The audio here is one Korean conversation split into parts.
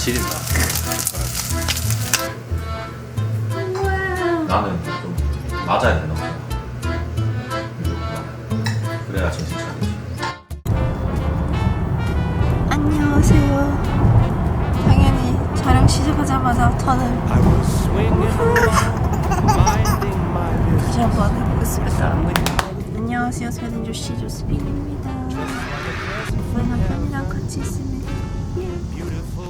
지린다. 나는 좀 맞아야 된다고 생각해. 그래야 정신 차리지. 안녕하세요. 당연히 촬영 시작하자마자 저는 다시 한번 해보겠습니다. 안녕하세요. 서든조씨 조스빈입니다. 오늘 남편이랑 같이 있습니다.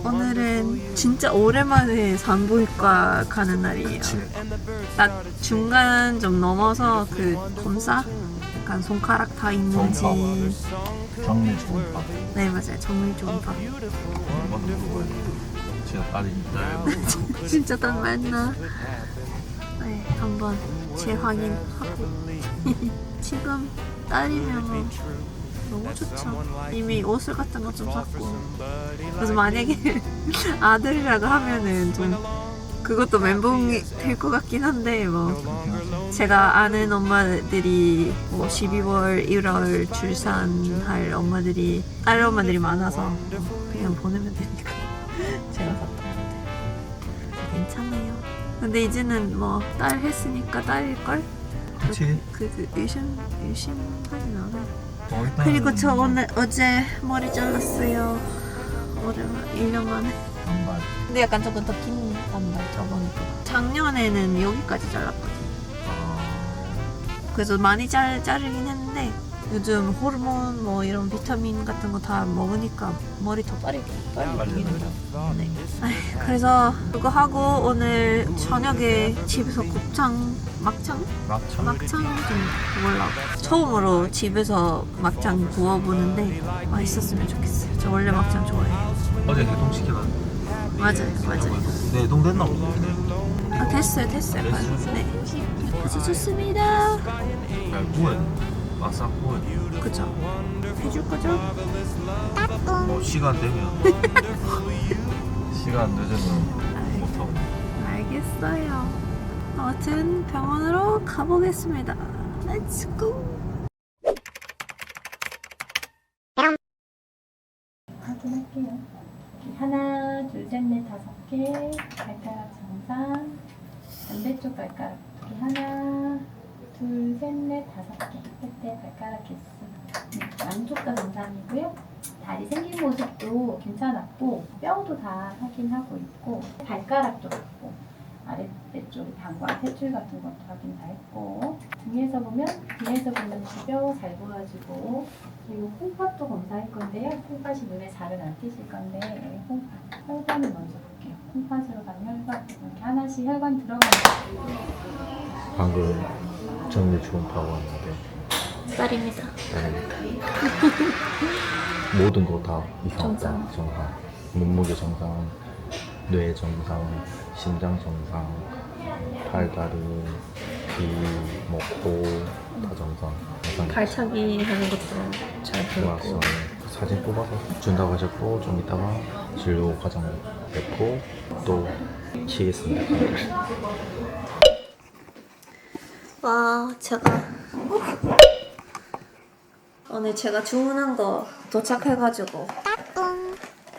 오늘은 진짜 오랜만에 산부인과 가는 날이에요. 나 중간 좀 넘어서 그 검사? 약간 손가락 다 있는지. 정리 초음파. 네 맞아요. 정밀 초음파. 제가 딸이 있나요? 진짜 딱 맞나? 네, 한번 재확인하고. 지금 딸이면 너무 좋죠. 이미 옷을 같은 거 좀 샀고. 그래서 만약에 아들이라고 하면은 좀 그것도 멘붕이 될 것 같긴 한데 뭐 제가 아는 엄마들이 뭐 12월, 1월 출산할 엄마들이 딸 엄마들이 많아서 그냥 보내면 되니까 제가 샀던 건데 괜찮아요. 근데 이제는 뭐 딸 했으니까 딸일걸? 그치. 그 의심하진 않아. 일단 그리고 저 어제 머리 잘랐어요. 오랜만 1년 만에. 단발. 근데 약간 조금 더 긴 단발 저번에 거. 작년에는 여기까지 잘랐거든. 그래서 많이 자르긴 했는데 요즘 호르몬 뭐 이런 비타민 같은 거 다 먹으니까 머리 더 빨리 길어져. 네. 그래서 그거 하고 오늘 저녁에 집에서 막창 좀 구우려고. 처음으로 집에서 막창 구워보는데 맛있었으면 좋겠어요. 저 원래 막창 좋아해요. 어제 개통시켜놨는데. 맞아요. 네, 동됐나 보네. 아 됐어요. 네. 그래서 좋습니다. 잘 구워야 돼. 막상 구워야 돼. 그죠? 해줄 거죠? 뭐 시간 되면. 시간 늦으면 못하고. 알겠어요. 아무튼 병원으로 가보겠습니다. Let's go. 확인할게요. 하나, 둘, 셋, 넷, 다섯 개. 발가락 정상. 반대쪽 발가락 두 개. 하나, 둘, 셋, 넷, 다섯 개. 끝에 발가락 개수. 네, 양쪽 다 정상이고요. 다리 생긴 모습도 괜찮았고 뼈도 다 확인하고 있고 발가락도 그렇고 아랫배쪽에 당과 탯줄 같은 것도 확인 다 했고 뒤에서 보면 뼈 잘 보여지고 그리고 콩팥도 검사할 건데요. 콩팥이 눈에 잘은 안 띄실 건데 콩팥, 혈관을 먼저 볼게요. 콩팥으로 가는 혈관 이렇게 하나씩 혈관 들어가는 방금 정리 초음파 왔는데 딸입니다. 모든 거 다 이상하다. 정상. 몸무게 정상, 뇌 정상, 심장 정상, 팔다리, 귀, 코 다 정상. 발차기 하는 것도 잘 좋았어. 보였고. 사진 뽑아서 준다고 하셨고 좀 이따가 진료 과정 뵙고 또 키겠습니다. 와 제가 오늘 제가 주문한 거 도착해가지고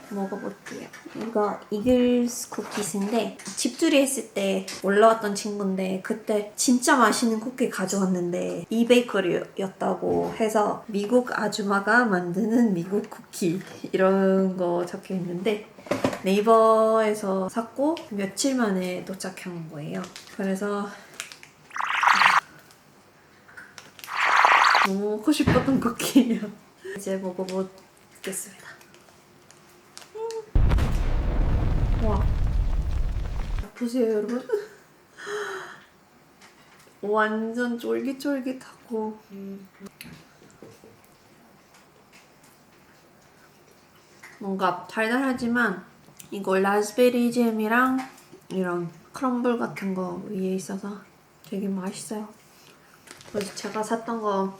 먹어볼게요. 이거 이글스 쿠키스인데 집들이 했을 때 올라왔던 친구인데 그때 진짜 맛있는 쿠키 가져왔는데 이 베이커리였다고 해서 미국 아줌마가 만드는 미국 쿠키 이런 거 적혀 있는데 네이버에서 샀고 며칠 만에 도착한 거예요. 그래서 너무 먹고 싶었던 쿠키예요. 이제 먹어보겠습니다. 와 보세요 여러분. 완전 쫄깃쫄깃하고 뭔가 달달하지만 이거 라즈베리 잼이랑 이런 크럼블 같은 거 위에 있어서 되게 맛있어요. 그래서 제가 샀던 거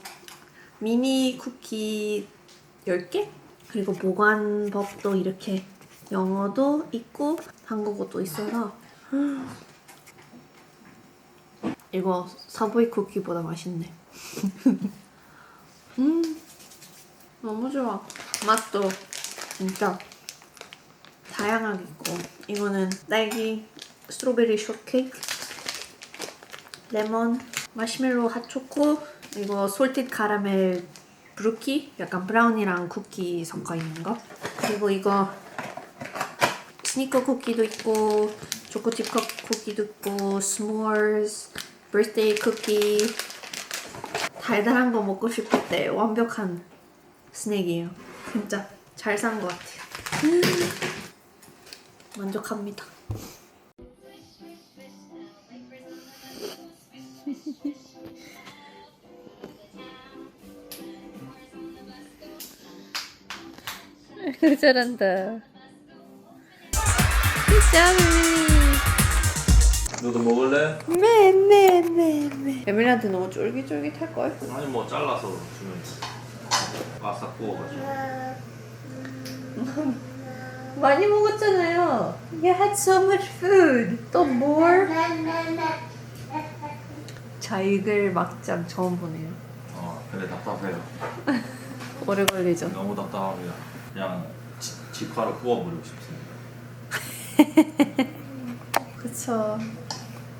미니 쿠키 10개? 그리고 보관법도 이렇게 영어도 있고 한국어도 있어서 이거 서브웨이 쿠키보다 맛있네. 너무 좋아. 맛도 진짜 다양하게 있고 이거는 딸기 스트로베리 숏케이크, 레몬, 마시멜로 핫초코, 이거 솔티드 카라멜 브루키, 약간 브라운이랑 쿠키 섞어 있는 거. 그리고 이거 스니커 쿠키도 있고 초코칩 쿠키도 있고 스몰스, birthday 쿠키. 달달한 거 먹고 싶을 때 완벽한 스낵이에요. 진짜 잘 산 것 같아요. 만족합니다. 잘한다. 짠. 너도 먹을래? 네. 에밀리한테 너무 쫄깃쫄깃할 걸? 아니 뭐 잘라서 주면 바싹 구워가지고. 많이 먹었잖아요. You had so much food. 또 more? 자익을 막장 처음 보네요. 근데 답답해요. 오래 걸리죠. 너무 답답합니다. 그냥 직화로 구워버리고 싶습니다. 그쵸.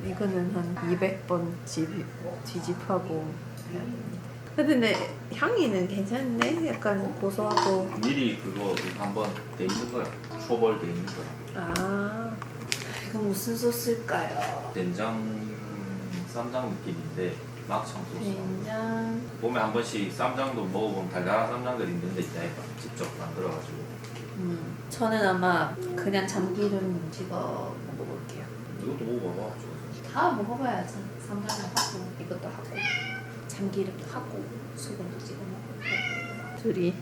이거는 한 200번 뒤집하고 해야 됩니다. 근데 향이는 괜찮네. 약간 고소하고. 미리 그거 한번 돼 있는 거야. 초벌 돼 있는 거야. 아, 이거 무슨 소스일까요? 된장 쌈장 느낌인데 막창 소스. 된장. 봄에 한 번씩 쌈장도 먹어보면 달달한 쌈장들이 있는데 있잖아요. 직접 만들어가지고. 저는 아마 그냥 참기름 찍어 먹어볼게요. 이것도 먹어봐봐. 좋아서. 다 먹어봐야지. 쌈장도 하고 이것도 하고 참기름도 하고 소금도 찍어 먹고. 둘이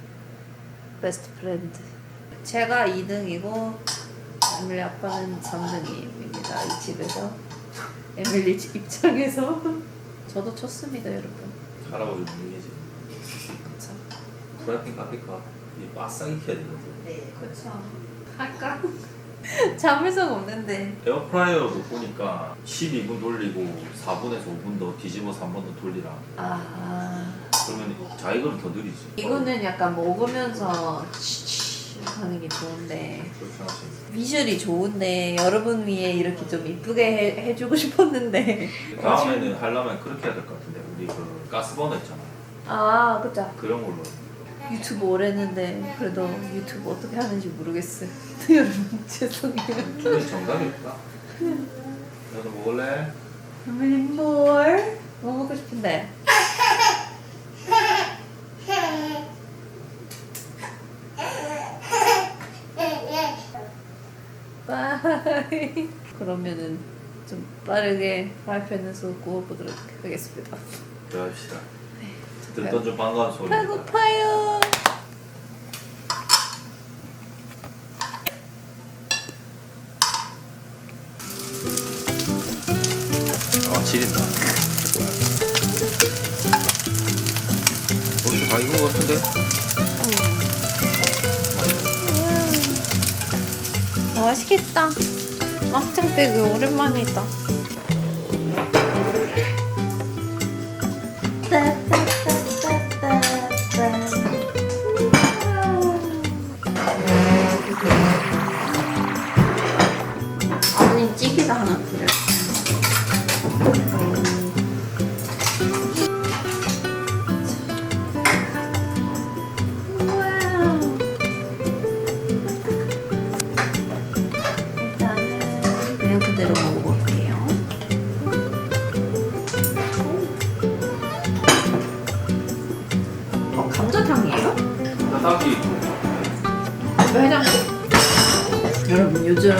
베스트 프렌드. 제가 2등이고 에밀리 아빠는 3등입니다. 이 집에서 에밀리 입장에서 저도 쳤습니다, 여러분. 할아버지 분위기지. 그쵸? 프라이팬 카피카 이 바싹 익혀야 되거든. 네, 그쵸. 할까? 참을성 없는데. 에어프라이어도 보니까 12분 돌리고 4분에서 5분 더 뒤집어서 한 번 더 돌리라. 아, 그러면 자익은 더 느리지. 이거는 약간 먹으면서 하는 게 좋은데 그렇게 하시면. 비주얼이 좋은데 여러분 위해 이렇게 좀 이쁘게 해주고 싶었는데. 다음에는 하려면 그렇게 해야 될 것 같은데 우리 그 가스버너 있잖아. 아, 그쵸. 그런 걸로. 유튜브 오래 했는데 그래도 유튜브 어떻게 하는지 모르겠어요. 여러분 죄송해요. 주변 정답이 없다. 너도 먹을래? 뭘? 뭐 먹고 싶은데? 바이. 그러면은 좀 빠르게 발표해서 구워보도록 하겠습니다. 들어갑시다. 듣던 좀 반가운 소리. 배고파요. 지린다. 벌써 다 익은 것 같은데? 맛있겠다. 막창 되게 오랜만이다. 아버님 찌개가 하나 필요해. 일단은 그냥 그대로 먹어볼게요. 감자탕이에요? 딱히 해장국. 여러분 요즘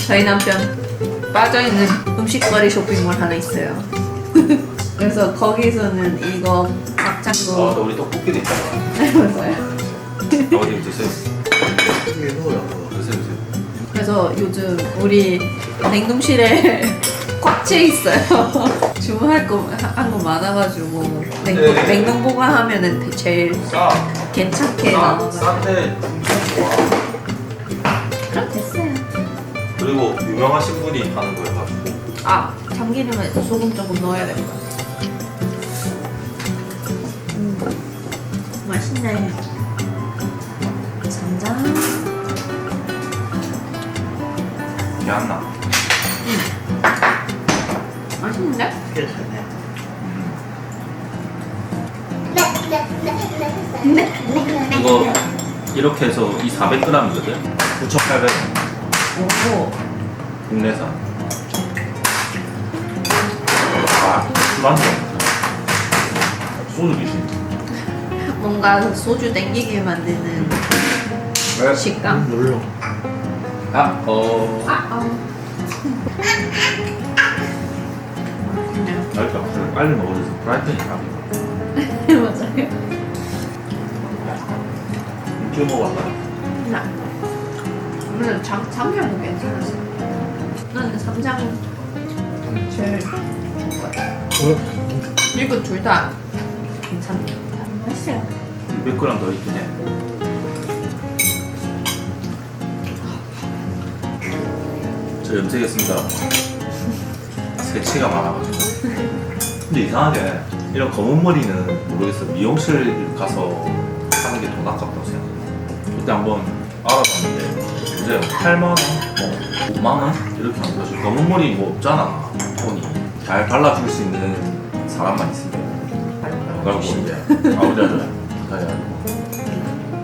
저희 남편 빠져있는 음식거리 쇼핑몰 하나 있어요. 그래서 거기서는 이거 막창도 우리 떡볶이도 있잖아. 맞아요. 아버님 드세요. 이게 뭐야? 드세요. 그래서 요즘 우리 냉동실에 꽉 차 있어요. 주문할 거 한 거 많아가지고 냉동 보관하면은 제일 괜찮게 나와가지고. 싼데 그럼 됐어요. 그리고 유명하신 분이 하는 거예요. 가지고. 아, 참기름에 소금 조금 넣어야 될 것 같아. 맛있네. 간장. 냄새 안 나. 맛있는데? 이거 이렇게 해서 이 400g이거든. 9,800원. 오. 국내산. 아, 술안주. 소주 귀신. 뭔가 소주 땡기게 만드는 식감. 놀려. 아, 그러니까 빨리 먹어줘서 프라이팬이 답이야. 맞아요. 지금 먹어봤다. 나 오늘 장장은 괜찮았어. 나는 삼장 제일 좋은 것 같아. 이거 둘 다 괜찮네. 맛있어요. 200g 더 있긴 해. 저 염색했습니다. 새치가 많아가지고. 근데 이상하게 이런 검은 머리는 모르겠어. 미용실 가서 하는 게 돈 아깝다고 생각해. 그때 한번 알아봤는데 이제 8만 원, 뭐 5만 원 이렇게 하는 거지. 검은 머리 뭐 없잖아. 돈이 잘 발라줄 수 있는 사람만 있으면. 그리고 이제 아버지한테 부탁해가지고.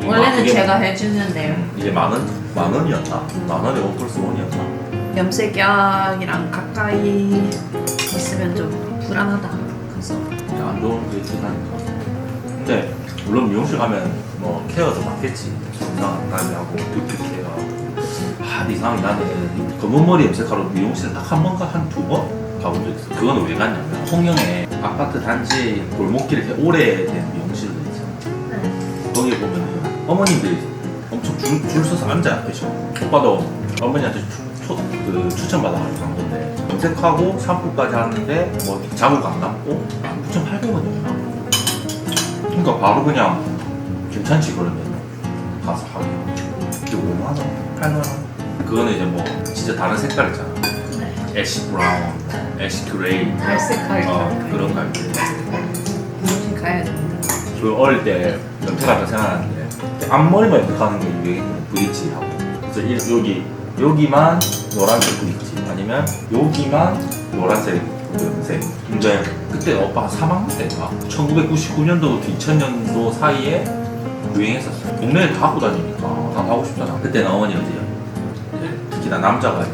원래는 제가 해주는데요. 이게 만 원이었나? 만 원에 1 플러스 1이었나? 염색약이랑 가까이 있으면 좀 불안하다. 그래서 안 좋은 게 있긴 하니까. 근데 물론 미용실 가면 뭐 케어도 받겠지. 정상 관리하고 뷰티 케어. 근데 이상하게 나는 검은 머리 염색하러 미용실 딱 한 번가 한 두 번 가본 적 있어. 그건 왜 갔냐면 홍영에 아파트 단지 골목길에 이렇게 오래된 미용실들 있잖아. 거기 보면은 어머님들이 엄청 줄 서서 앉아요. 그죠? 오빠도 어머니한테 추천받아가지고 간 건데 염색하고 샴푸까지 하는데 뭐 자국 안 남고 9,800원이었나? 그러니까 바로 그냥 괜찮지 그러면 가서 하기. 이게 5만 원? 8만 원? 그거는 이제 뭐 진짜 다른 색깔 있잖아. 애쉬 브라운, 애쉬 그레이 갈색깔 그런 거 알지? 미용실 가야 된다. 그 어릴 때 염색할 때 생각나는데 앞머리만 염색하는 게 유행했거든. 브릿지하고. 그래서 여기만 노란색 브릿지 아니면 여기만 노란색 염색. 근데 그때 오빠가 3학년 때인가 1999년도부터 2000년도 사이에 유행했었어. 동네에 다 하고 다니니까 다 하고 싶잖아. 그때는 어머니가 이제 특히나 남자가 이제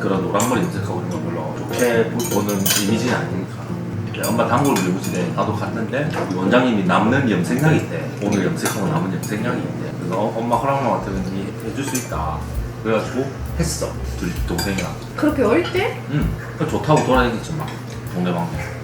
그런 노란머리 염색하고 이런 거 별로 좋게 보는 이미지는 아니니까. 엄마 단골 미용실에 나도 갔는데 원장님이 남는 염색약이 있대. 오늘 염색하고 남은 염색약이 있대. 그래서 엄마 허락만 같으면 해줄 수 있다. 그래가지고 했어. 둘 동생이랑. 그렇게 어릴 때? 응. 좋다고 돌아다녔지 막 동네방네.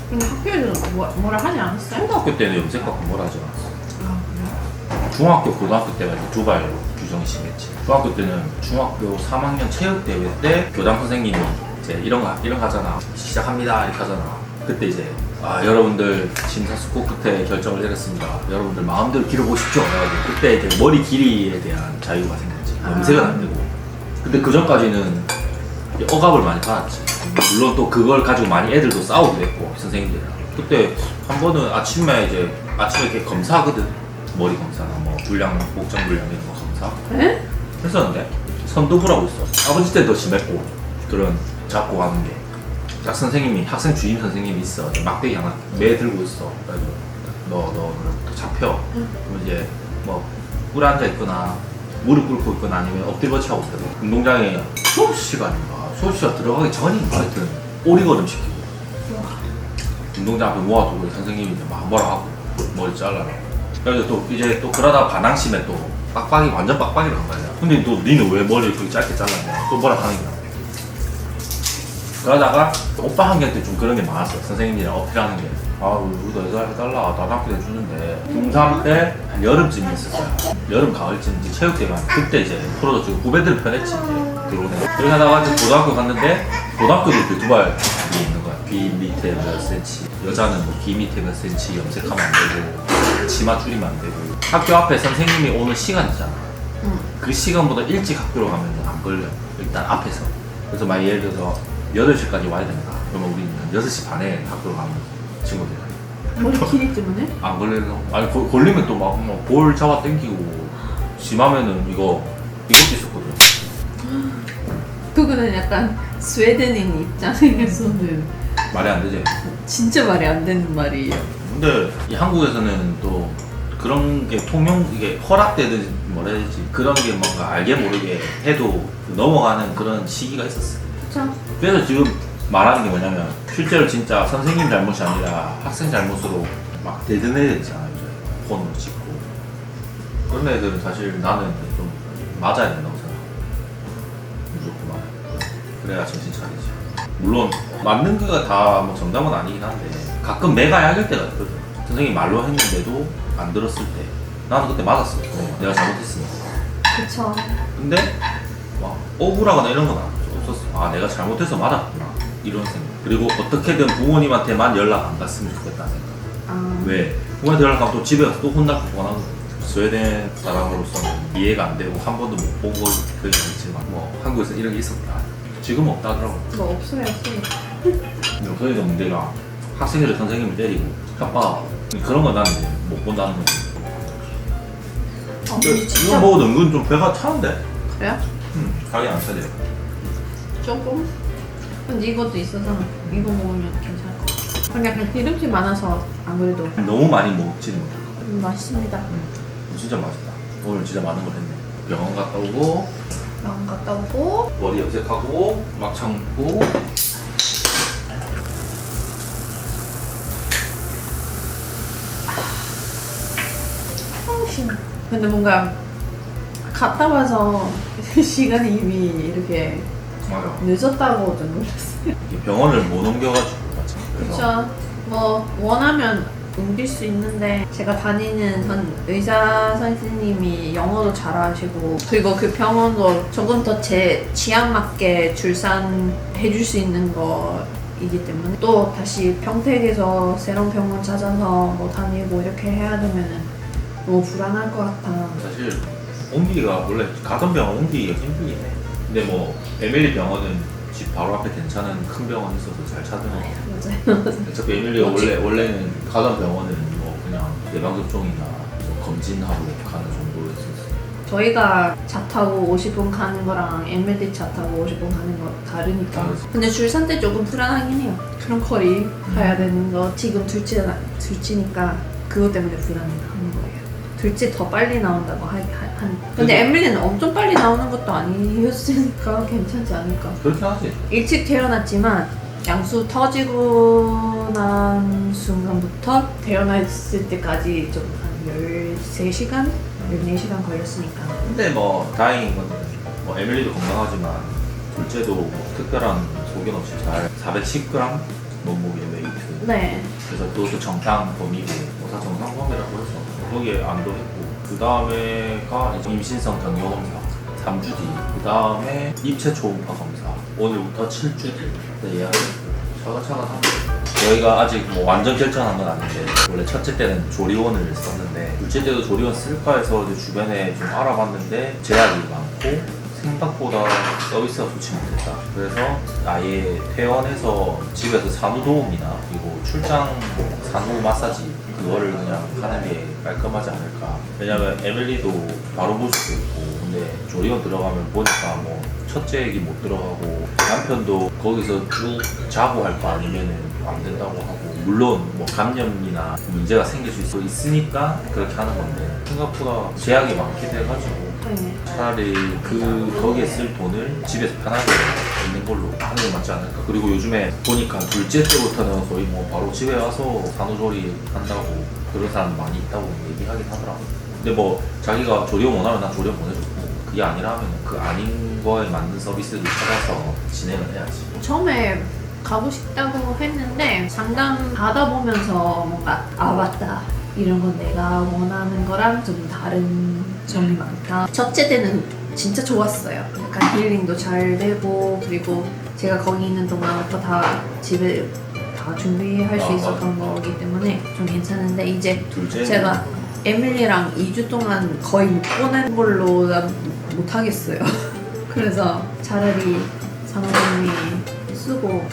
근데 학교에서 뭐라 하지 않았어요? 초등학교 때는 염색하고 뭘 하지 않았어. 아 그래요? 중학교, 고등학교 때가 이제 두발 규정이 심했지. 중학교 때는 중학교 3학년 체육대회 때 교장 선생님이 이제 이런 거 하잖아. 시작합니다 이렇게 하잖아. 그때 이제 여러분들 심사숙고 끝에 결정을 내렸습니다. 여러분들 마음대로 기르보십시오. 그래가지고 그때 이제 머리 길이에 대한 자유가 생겼지. 염색은 안 되고. 근데 그 전까지는 억압을 많이 받았지. 물론 또 그걸 가지고 많이 애들도 싸우기도 했고 선생님들이랑. 그때 한 번은 아침에 이렇게 검사하거든. 머리 검사나 뭐 불량, 목장 불량 이런 거 검사. 에? 했었는데 선도부라고 있어. 아버지 때도 심했고 그런 잡고 하는 게. 딱 선생님이 학생 주임 선생님이 있어. 막대기 하나 매 들고 있어. 그래가지고 너 잡혀. 그럼 이제 뭐 꿀 앉아 있거나 무릎 꿇고 있거나 아니면 엎드려치 하고 있거든. 운동장에 수업 시간인가 수업 시간 들어가기 전인가 하여튼 오리걸음 시키고 운동장 앞에 모아두고 선생님이 이제 막 뭐라 하고 머리 잘라라. 그래서 또 이제 또 그러다가 반항심에 또 빡빡이 완전 빡빡이를 한 거야. 근데 또 니는 왜 머리를 그렇게 짧게 잘랐냐 또 뭐라 하는 거야. 그러다가 오빠 학년 때 좀 그런 게 많았어. 선생님이랑 어필하는 게. 우리도 해달라. 나도 학교 내주는데. 중3 때 한 여름쯤에 있었어요. 여름, 가을쯤 이제 체육대회만. 그때 이제 풀어줬고 후배들 편했지. 들어오네. 그렇게 하다가 이제 고등학교 갔는데 고등학교도 그 두발이 있는 거야. 귀 밑에 몇 센치. 여자는 뭐 귀 밑에 몇 센치 염색하면 안 되고 치마 줄이면 안 되고. 학교 앞에 선생님이 오는 시간 있잖아. 그 시간보다 일찍 학교로 가면 안 걸려. 일단 앞에서. 그래서 만약 예를 들어서 8시까지 와야 된다. 그러면 우리는 6시 반에 학교로 가면 친구들. 머리 길이 때문에? 안 걸리는 거. 아니, 걸리면 또 막 볼 잡아 당기고, 심하면은 이것도 있었거든. 그거는 약간 스웨덴인 입장에서는 말이 안 되지. 진짜 말이 안 되는 말이에요. 근데 이 한국에서는 또 그런 게 통용 이게 허락되듯이 뭐라 해야 되지 그런 게 뭔가 알게 모르게 해도 넘어가는 그런 시기가 있었어요. 그쵸? 그래서 지금 말하는 게 뭐냐면 실제로 진짜 선생님 잘못이 아니라 학생 잘못으로 막 대든 애들 있잖아요. 이제 폰으로 찍고 그런 애들은 사실 나는 좀 맞아야 된다고 생각해. 무조건 맞아. 그래야 정신 차리지. 물론 맞는 거가 다 뭐 정답은 아니긴 한데 가끔 내가 약일 때가 있거든. 선생님이 말로 했는데도 안 들었을 때 나는 그때 맞았어. 내가 잘못했으니까. 그쵸. 근데 막 억울하거나 이런 건 없었어. 아 내가 잘못해서 맞았구나 이런 생각. 그리고 어떻게든 부모님한테만 연락 안 갔으면 좋겠다는 생각. 아, 왜? 부모한테 연락하면 또 집에 가서 또 혼날 뻔하고. 스웨덴 사람으로서는 이해가 안 되고 한 번도 못 보고 그런 게 있지만 뭐 한국에서 이런 게 있었다. 지금은 없다 하더라고. 뭐 없어요, 없어요. 여기가 문제가 학생들이 선생님을 때리고 협박 그런 건 나는 못 본다는 거지. 근데 이거 진짜 뭐 은근 좀 배가 차는데? 그래요? 가게 안 차려. 조금? 근데 이것도 있어서 이거 먹으면 괜찮을 것 같아요. 근데 약간 기름기 많아서 안 그래도 너무 많이 먹지는 못해. 맛있습니다. 진짜 맛있다. 오늘 진짜 많은 걸 했네. 병원 갔다 오고 병원 갔다 오고 머리 염색하고 막창 먹고 근데 뭔가 갔다 와서 시간이 이미 이렇게 맞아. 늦었다고 좀 놀랐어요. 이게 병원을 못 옮겨가지고 맞지. 그래서 그쵸. 뭐 원하면 옮길 수 있는데 제가 다니는 한 의사 선생님이 영어도 잘하시고 그리고 그 병원도 조금 더 제 취향 맞게 출산해 줄 수 있는 거이기 때문에 또 다시 평택에서 새로운 병원 찾아서 뭐 다니고 이렇게 해야 되면은 너무 불안할 것 같아. 사실 옮기기가 원래 가던 병원 옮기기가 힘들긴 해. 근데 뭐 에밀리 병원은 집 바로 앞에 괜찮은 큰 병원 있어서 잘 찾으면 맞아요. 어차피 에밀리가 원래는 가던 병원은 뭐 그냥 예방접종이나 뭐 검진하고 가는 정도였었어. 저희가 차 타고 50분 가는 거랑 MLD 차 타고 50분 가는 거 다르니까. 다르지. 근데 출산 때 조금 불안하긴 해요. 그런 거리 가야 되는 거. 지금 둘째니까 그것 때문에 불안한 거예요. 둘째 더 빨리 나온다고 근데 에밀리는 엄청 빨리 나오는 것도 아니었으니까 괜찮지 않을까. 그렇게 하지. 일찍 태어났지만 양수 터지고 난 순간부터 태어났을 때까지 좀 한 13시간? 14시간 걸렸으니까. 근데 뭐 다행인 건 뭐 에밀리도 건강하지만 둘째도 뭐 특별한 소견 없이 잘 410g 몸무게 웨이트. 네. 그래서 그것도 정상 범위고 다 정상 범위라고 해서 거기에 안도했고 그 다음에가 임신성 경유 검사 3주 뒤. 그 다음에 입체 초음파 검사 오늘부터 7주 뒤 예약했고 차근차근 하고 저희가 아직 뭐 완전 결정한 건 아닌데 원래 첫째 때는 조리원을 썼는데 둘째 때도 조리원 쓸까 해서 이제 주변에 좀 알아봤는데 제약이 많고 생각보다 서비스가 좋지 못했다. 그래서 아예 퇴원해서 집에서 산후도움이나 그리고 출장 산후 마사지 그거를 그냥 하는 게 깔끔하지 않을까. 왜냐면 에밀리도 바로 볼 수도 있고 근데 조리원 들어가면 보니까 뭐 첫째 애기 못 들어가고 남편도 거기서 쭉 자고 할 거 아니면은 안 된다고 하고 물론 뭐 감염이나 문제가 생길 수 있으니까 그렇게 하는 건데 생각보다 제약이 많게 돼가지고 네. 차라리 거기에 쓸 돈을 집에서 편하게 있는 걸로 하는 게 맞지 않을까. 그리고 요즘에 보니까 둘째 때부터는 거의 뭐 바로 집에 와서 산후조리 한다고 그런 사람 많이 있다고 얘기하긴 하더라고. 근데 뭐 자기가 조리원 원하면 난 조리원 보내줬고 그게 아니라면 그 아닌 거에 맞는 서비스를 찾아서 진행을 해야지. 처음에 가고 싶다고 했는데 상담 받아보면서 뭔가 맞다 이런 건 내가 원하는 거랑 좀 다른 점이 많다. 첫째 때는 진짜 좋았어요. 약간 힐링도 잘 되고 그리고 제가 거기 있는 동안부터 다 집에 다 준비할 수 있었던 거기 때문에 좀 괜찮은데 이제 둘째 제가 에밀리랑 2주 동안 거의 못 보낸 걸로 난 못하겠어요. 그래서 차라리 산후조리 쓰고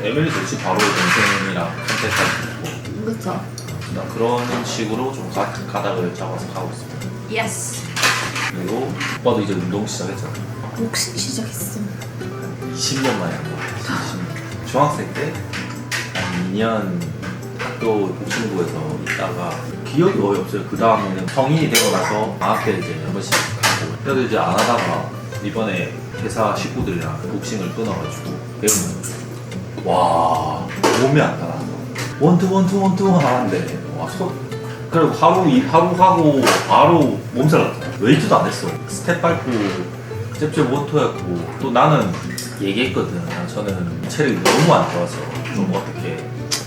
에밀리 좋지. 바로 동생이랑 컨택할 수 있고 그쵸? 나 그런 식으로 좀 가닥을 잡아서 가고 있습니다. 예스! 그리고 오빠도 이제 운동 시작했잖아. 복싱 시작했어. 20년 만에 한 거. 20년. 중학생 때 한 2년 학교 복층부에서 있다가 기억이 거의 없어요. 그 다음에는 성인이 되고 나서 방학 때 이제 한 번씩 가고. 그래도 이제 안 하다가 이번에 회사 식구들이랑 복싱을 끊어가지고 배우는 거죠. 와, 몸이 안 따라서 원투 하는데 그리고 하루 하고 바로 몸살 났잖아. 웨이트도 안 했어. 스텝 밟고 잽잽 원투였고 또 나는 얘기했거든. 저는 체력이 너무 안 좋아서 좀 어떻게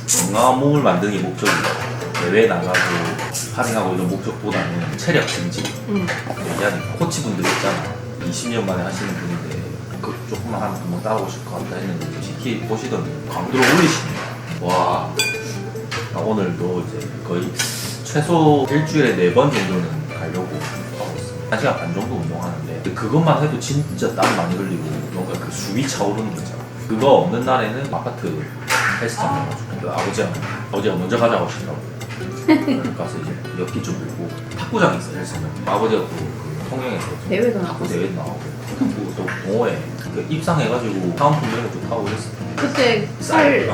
건강한 몸을 만드는 게 목적이다. 대회 나가고 파링하고 이런 목적보다는 체력 증진 얘기하니까 코치분들 있잖아. 20년 만에 하시는 분인데 그 조금만 하면 금방 따라오실 것 같다 했는데 GT 보시더니 강도를 올리시네요. 와, 나 오늘도 이제 거의 최소 일주일에 4번 정도는 가려고 하고 있습니다. 1시간 반 정도 운동하는데 그것만 해도 진짜 땀 많이 흘리고 뭔가 그 숨이 차오르는 거 있잖아. 그거 없는 날에는 아파트 헬스장 가가지고 그 아버지가 먼저 가자고 하시더라고요. 가서 이제 엽기 좀 들고 탁구장이 있어요. 헬스장. 아버지가 또그 통영에서 대회도 탁구 나가고. 대회도 나오고 탁구 또 동호회 그 입상해가지고 사은품 이런 거좀 타고 그랬어. 그때 쌀.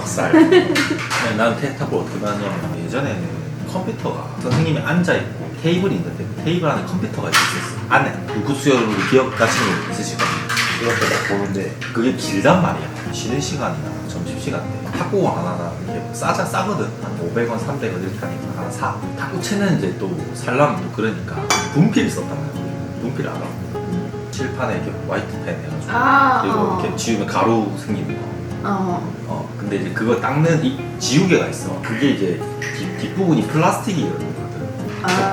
나는 탁구를 어떻게 하냐면 예전에는 컴퓨터가 선생님이 앉아있고 테이블이 있는데 그 테이블 안에 컴퓨터가 있었어. 안에 구수열로 기억하시는 분 있으시거든요. 이렇게 딱 보는데 그게 길단 말이야. 쉬는 시간이나 점심시간 때 탁구공 하나 이렇게 싸거든. 한 500원, 300원 이렇게 하니까 하나 사. 탁구채는 이제 또 살려면 또 그러니까 분필을 썼단 말이야. 분필을 알아. 칠판에 이렇게 화이트 펜 해가지고 그리고 이렇게 지우면 가루 생기는 거. 근데 이제 그거 닦는 이 지우개가 있어. 그게 이제 뒷부분이 플라스틱이거든.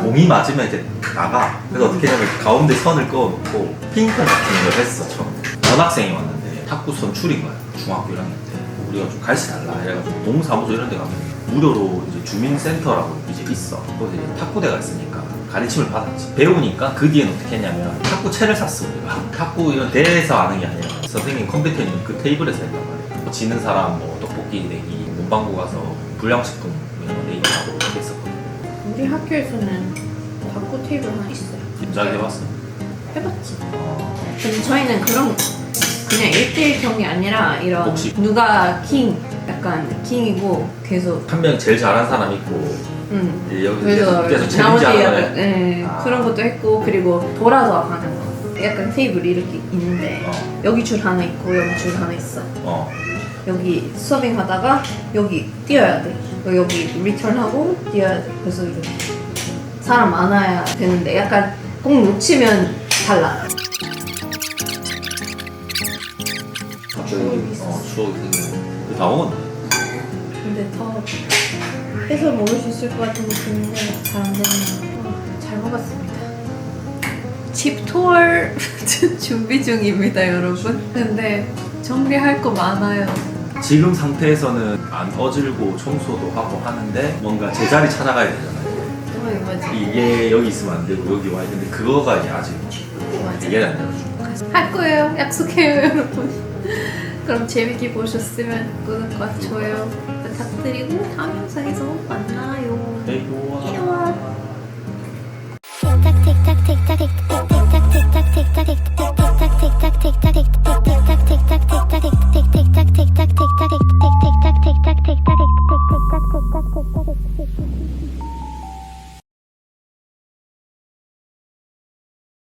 공이 맞으면 이제 나가. 그래서 어떻게 하냐면 가운데 선을 그어놓고 핑퐁 같은 걸 했어. 처음 전학생이 왔는데 탁구 선출인 거야. 중학교 1학년 때 우리가 좀 가르치 달라 해가지고 동사무소 이런 데 가면 무료로 이제 주민센터라고 이제 있어. 거기서 이제 탁구대가 있으니까 가르침을 받았지. 배우니까 그 뒤에는 어떻게 했냐면 탁구채를 샀어. 우리가 탁구 이런 대회에서 하는 게 아니라 선생님 컴퓨터 있는 그 테이블에서 했단 말이야. 뭐 지는 사람 뭐 떡볶이 내기, 문방구 가서 불량식품 이런 거 내기하고 이렇게 했었거든. 우리 학교에서는 탁구 테이블 하나 있어요. 잘 해봤어? 해봤지. 근데 저희는 그런 그냥 1대1 경기 아니라 이런 복식. 누가 약간 킹이고 계속 한 명 제일 잘하는 사람 있고 이제 여기 그래서 계속 나머지 챌린지 하는 약간 거네. 네, 그런 것도 했고 그리고 돌아서 하는 거 약간 테이블이 이렇게 있는데 여기 줄 하나 있고 여기 줄 하나 있어. 여기 서빙 하다가 여기 뛰어야 돼. 여기 리턴하고 뛰어야 돼. 그래서 이렇게 사람 많아야 되는데 약간 꼭 놓치면 달라. 갑자기 추억이 생기고 다 먹었네. 근데 더 해서 먹을 수 있을 것 같은 느낌인데 잘 안 되네요. 잘 먹었습니다. 집 투어 준비 중입니다, 여러분. 근데 정리할 거 많아요. 지금 상태에서는 안 어질고 청소도 하고 하는데 뭔가 제자리 찾아가야 되잖아요. 맞아. 이게 여기 있으면 안 되고 여기 와야 되는데 그거가 이제 아직 해결이 안 돼가지고. 할 거예요. 약속해요, 여러분. 그럼 재밌게 보셨으면 구독과 좋아요 부탁드리고 다음 영상에서 만나요. 에이, 좋아. 이리와. 틱탁 틱탁 틱탁 틱탁